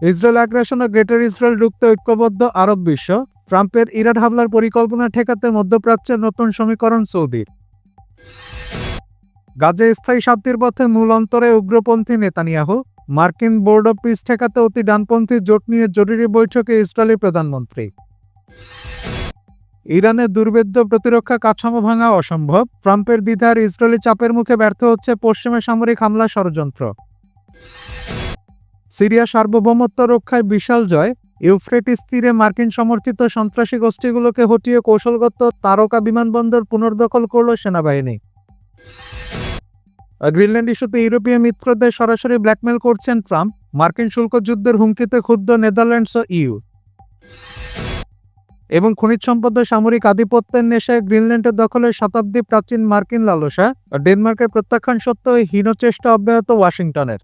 Israel আগ্রাসন ও greater Israel রুখতে ঐক্যবদ্ধ আরব বিশ্ব। ট্রাম্পের ইরান হামলার পরিকল্পনা ঠেকাতে মধ্যপ্রাচ্যের নতুন সমীকরণ সৌদির। গাজায় স্থায়ী শান্তির পথে মূল অন্তরে উগ্রপন্থী নেতানিয়াহু। মার্কিন বোর্ড অব পিস ঠেকাতে অতি ডানপন্থী জোট নিয়ে জরুরি বৈঠকে ইসরায়েলি প্রধানমন্ত্রী। ইরানের দুর্ভেদ্য প্রতিরক্ষা কাঠামো ভাঙা অসম্ভব। ট্রাম্পের দ্বিধার ইসরায়েলি চাপের মুখে ব্যর্থ হচ্ছে পশ্চিমা সামরিক হামলা ষড়যন্ত্র। সিরিয়া সার্বভৌমত্ব রক্ষায় বিশাল জয়। ইউফ্রেটিস তীরে মার্কিন সমর্থিত সন্ত্রাসী গোষ্ঠীগুলোকে হটিয়ে কৌশলগত তারকা বিমানবন্দর পুনর্দখল করল সেনাবাহিনী। গ্রিনল্যান্ড ইস্যুতে ইউরোপীয় মিত্রদের সরাসরি ব্ল্যাকমেল করছেন ট্রাম্প। মার্কিন শুল্ক যুদ্ধের হুমকিতে ক্ষুব্ধ নেদারল্যান্ডস ও ইইউ। এবং খনিজ সম্পদের সামরিক আধিপত্যের নেশায় গ্রিনল্যান্ডের দখলের শতাব্দী প্রাচীন মার্কিন লালসা। ডেনমার্কের প্রত্যাখ্যান সত্ত্বেও হীন চেষ্টা অব্যাহত ওয়াশিংটনের।